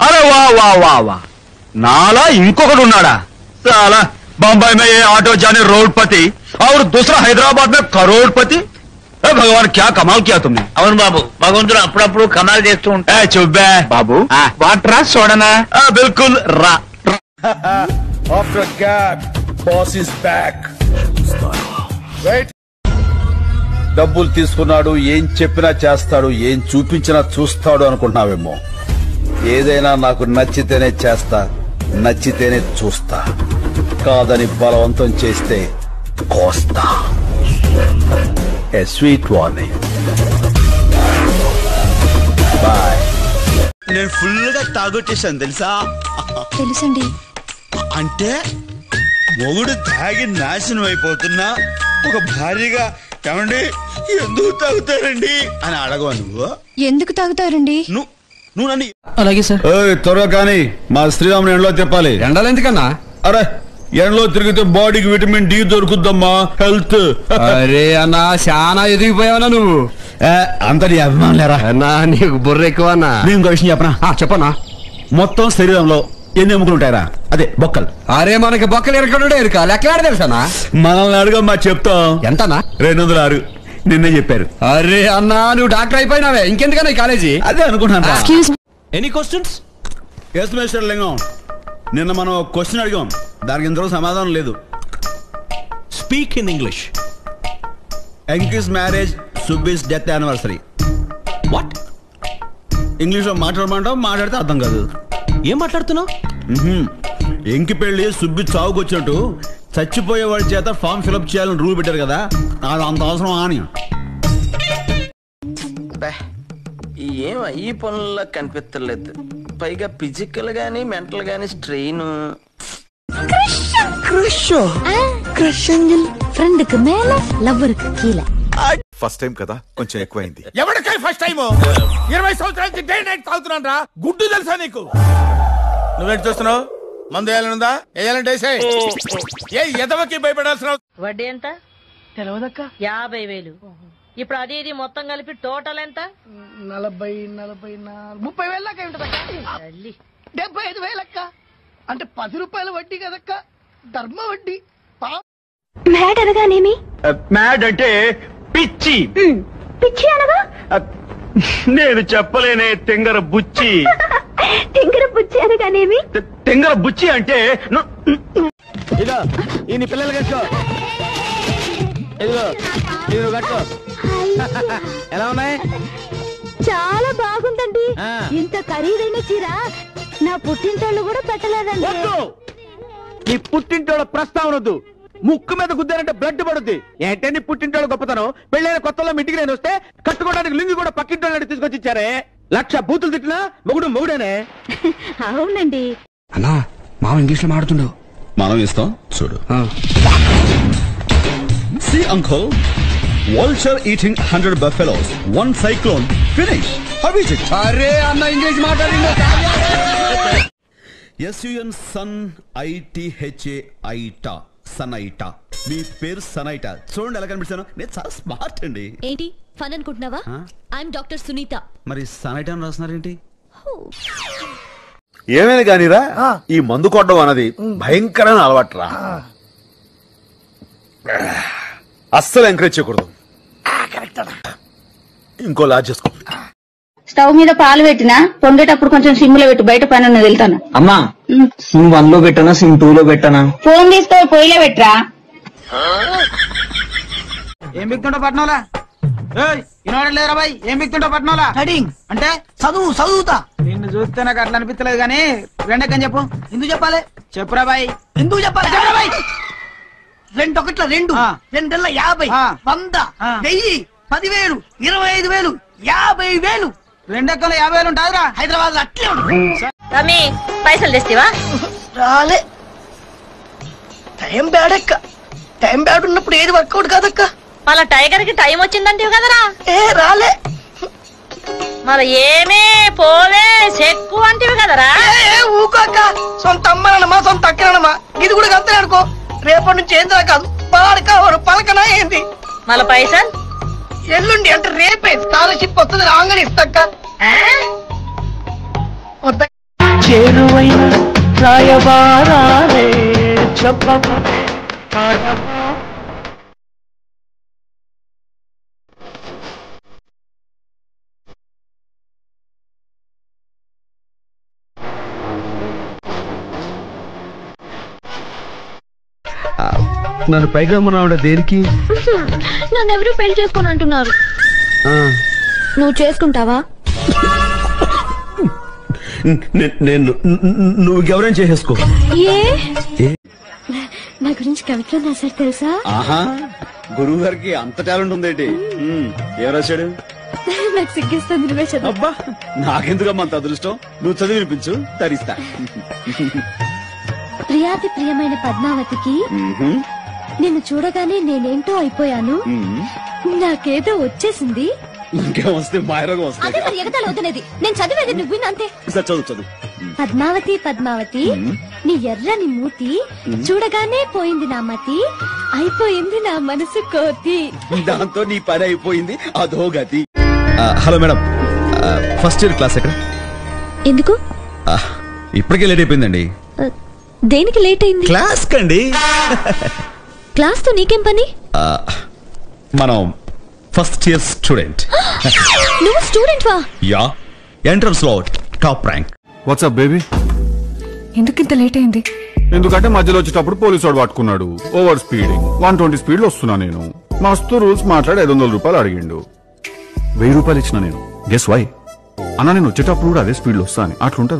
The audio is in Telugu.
अरे वाह वाह वाह वाह नाला इंकोकड़ उन्नाडा साला बम्बई में ये ऑटो जाने रोडपति और दूसरा हैदराबाद में करोड़पति। भगवान क्या कमाल किया तुमने। అవును బాబు భగవంతుడు అప్పుడప్పుడు కమాల్ చేస్తూ ఉంటాడు। चुब्बे బాబు వాటర్ రా సోడనా? बिल्कुल रा। After a gap, boss is back. Wait. డబ్బులు తీసుకున్నాడు, ఏం చెప్పినా చేస్తాడు, ఏం చూపించినా చూస్తాడు అనుకుంటున్నావేమో. ఏదైనా నాకు నచ్చితేనే చేస్తా, నచ్చితేనే చూస్తా. కాదని బలవంతం చేస్తే కోస్తా. A sweet warning. Bye. నేను ఫుల్ గా తాగొట్టేశాను తెలుసా? తెలుసండి. అంటే మొగుడు తాగి నాశనం అయిపోతున్నా ఒక భార్యగా ఏమండి ఎందుకు తాగుతారండి అని అడగవా నువ్వు? ఎందుకు తాగుతారండి? నువ్వు నన్ను అలాగే సార్. త్వరగా కానీ మా శ్రీరాముని ఎండలో తిప్పాలి. ఎండలు ఎందుకన్నా? అరే ఎండలో తిరిగితే బాడీకి విటమిన్ డి దొరుకుద్దమ్మా, హెల్త్. అరే అన్నా చాలా ఎదిగిపోయావనా నువ్వు. అంతటి అభిమానం లేరా అన్నా? నీకు బుర్ర ఎక్కువ అన్నా. నేను ఇంకో విషయం చెప్పనా? చెప్పనా? మొత్తం శరీరంలో ఎన్ని ఎముకలు ఉంటాయరా? అదే బొక్కలు. అరే మనకి బొక్కలు ఎరకడుడే ఎరక లెక్కలాడ తెలుసానా? మనల్ని అడుగమ్మా చెప్తాం. ఎంతనా? 206. నిన్నే చెప్పారు. అరే అన్నా నువ్వు డాక్టర్ అయిపోయినావే, ఇంకెందుకన్నా ఈ కాలేజీ? అదే అనుకుంటున్నా. Any questions? ఎస్ మిస్టర్ లింగం, నిన్న మనం క్వశ్చన్ అడిగాం, దానికి ఇంతలో సమాధానం లేదు. Speak in English. Enki's marriage, Subbi's death anniversary. What? English లో మాట్లాడమంటావు, మాట్లాడితే అర్థం కాదు. ఏం మాట్లాడుతున్నావు? ఎంకి పెళ్లి సుబ్బి చావుకు వచ్చినట్టు చచ్చిపోయే వాడి చేత ఫామ్ ఫిల్అప్ చేయాలని రూల్ పెట్టారు కదా, అది అంత అవసరం అని. ఏం ఈ పనుల్లో కనిపించలేదు, పైగా ఫిజికల్ గానీ మెంటల్ గానీ స్ట్రెయిన్. ఫ్రెండ్ కి మేల లవ్వర్ కి కీల. ఫస్ట్ టైం కదా కొంచెం ఎక్కువైంది. ఎవరికై ఫస్ట్ టైం? 20 సంవత్సరాల నుంచి డే నైట్ తాగుతున్నాను రా. గుడ్డు తెలుసా నీకు? నువ్వేంటి చూస్తున్నావు? మందు వేయాలనుందా? వేయాలంటే ఏ ఎదవకి భయపడాల్సిన వడ్డీ ఎంత తెలియదక్క? 50,000. ఇప్పుడు అది ఇది మొత్తం కలిపి టోటల్ ఎంత? 30,000 దాకా ఉంటదక్క. 75,000 అక్క. అంటే 10 రూపాయల వడ్డీ కదక్క, ధర్మ వడ్డీ. మ్యాడ్ అనగానేమి? మ్యాడ్ అంటే పిచ్చి. పిచ్చి అనగా? నేను చెప్పలేనే తెంగర బుచ్చి. తెంగర బుచ్చి అనగానేమి? తెంగర బుచ్చి అంటే ఇదో ఈ పిల్లలు కట్టుకో, ఇదిగో ఇదిగో కట్టుకో. ఎలా ఉన్నాయి? చాలా బాగుందండి. ఇంత ఖరీదైన చీర నా పుట్టింటోళ్ళు కూడా పెట్టలేదండి. నీ పుట్టింటోళ్ళ ప్రస్తావనొద్దు, ముక్కు మీద గుద్దారంటే బ్లడ్ పడుద్ది. ఏంటే నీ పుట్టింటోళ్ళ గొప్పతనం? పెళ్ళైన కొత్తలో ఇంటికి నేను వస్తే కట్టుకోవడానికి లింగి కూడా పక్కింటోళ్ళని తీసుకొచ్చి ఇచ్చారే. 1,00,000 బూతులు తిట్టినా మొగుడు మొగుడేనే. అవునండి. అన్నా మామ ఇంగ్లీష్ లో మాడుతుండవు. మనం ఇస్తాం చూడు. See uncle, vulture eating 100 buffaloes, one cyclone, finish. How is it? అరే అన్న ఇంగ్లీష్ మాట్లాడిండు. SUN sun ITHA AITA సనైటా. మీ పేరు సనైటా. చూడండి ఎలా కనిపిస్తాను, నేను చాలా స్మార్ట్ అండి. ఏంటి ఫన్ అనుకుంటున్నావా? I'm doctor Sunita. మరి సనైటా అని రాస్తున్నారేంటి? ఏమైనా కానీరా, ఈ మందు కొట్టడం అన్నది భయంకరమైన అలవాటురా. అస్సలు ఎంకరేజ్ చేయకూడదు. ఇంకో లాజ్ చేసుకో. స్టవ్ మీద పాలు పెట్టినా పొంగేటప్పుడు కొంచెం సిమ్ లో పెట్టు, బయట పని ఉన్నది వెళ్తాను. అమ్మా సిమ్ 1 లో పెట్టనా, సిమ్ 2 లో పెట్టనా? ఫోన్ తీసుకో, పొయ్యిలో పెట్టరా. ఏం బిక్తుంటో పట్నంలా? వినోడలేరా బాయ్? ఏం బిక్తుంటో పట్నంలా? స్టడింగ్ అంటే చదువుతా. నిన్ను చూస్తే నాకు అట్లా అనిపించలేదు కానీ రెండెక్కని చెప్పు. ఎందుకు చెప్పాలి? చెప్పురా బాయ్. ఎందుకు చెప్పాలి? చెప్పరా బాయ్. 2 ఒకట్ల 2, 2 50, 100, 1000, 10,000, 25,000, 50,000. రెండెక్కలు 50,000 ఉంటాదిరా. హైదరాబాద్ లో అట్లే రమి పైసలు తెస్తావా? రాలే. టైం బ్యాడ్ అక్క. టైం బ్యాడ్ ఉన్నప్పుడు ఏది వర్కౌట్ కాదక్క. మళ్ళా టైగర్ కి టైం వచ్చిందంటే కదరా. రాలే. మరి ఏమే పోవే చెక్కు అంటివి కదరా. ఊకోక. సొంత అమ్మనమ్మా, సొంత అక్కనమ్మా, ఇది కూడా అంతే అనుకో. రేపటి నుంచి ఏం కాదు, పాడకావరు పలకనా ఏంది. మళ్ళా పైసలు ఎల్లుండి అంటే రేపే స్కాలర్షిప్ వస్తుంది, రాగానే ఇస్తాక్క. చేరువైన రాయబారాలే చెప్ప నన్ను పైకి రమ్మన్నావు దేనికి? నన్ను ఎవరు పెళ్లి చేసుకొని అంటున్నారు. నువ్వు చేసుకుంటావా? నేను నువ్వు ఎవరైనా చేసేసుకో. నా గురించి కవిత్వం రాశారు తెలుసా? ఆహా, గురువు గారికి అంత టాలెంట్ ఉందేంటి? ఏం రాశాడు? నాకు సిగ్గిస్తుంది, నువ్వే చదువు. అబ్బా, నాకెందుకమ్మా అంత అదృష్టం? నువ్వు చదివి వినిపించు, తరిస్తా. ప్రియాతి ప్రియమైన పద్మావతికి నిన్ను చూడగానే నేనేంటో అయిపోయాను. నాకేదో వచ్చేసింది. ఇంకేం వస్తే మాయరోగం వస్తుంది. అదే మరి ఎగతాళి అవుతున్నది. నేను చదివేది నువ్వు విన్నంతే. చదువు. పద్మావతి పద్మావతి, నీ ఎర్రని మూతి చూడగానే పోయింది నా మతి, అయిపోయింది నా మనసు కోతి. దాంతో నీ పని అయిపోయింది, అదో గతి. Hello madam, first year class ఎక్కడ? ఎందుకు? ఇప్పటికే లేట్ అయిపోయిందండి. దేనికి లేట్ అయింది? క్లాస్ కండి. క్లాస్ తో నీకేం పని? మనం ఫస్ట్ ఇయర్ స్టూడెంట్. నువ్వు స్టూడెంట్ వా? యా, ఎంట్రన్స్ లో టాప్ ర్యాంక్. WhatsApp baby? ఎందుకు ఇంత లేట్ అయింది? ఎందుకంటే మధ్యలో వచ్చేటప్పుడు పోలీసు వాడు పట్టుకున్నాడు. ఓవర్ స్పీడింగ్ 120 స్పీడ్ లో వస్తున్నా నేను. మస్తు రూల్స్ మాట్లాడి 500 రూపాయలు అడిగిండు. 1000 రూపాయలు ఇచ్చిన నేను. Guess why? అన్న నేను వచ్చేటప్పుడు కూడా అదే స్పీడ్ లో వస్తా అని. అట్లుంటది.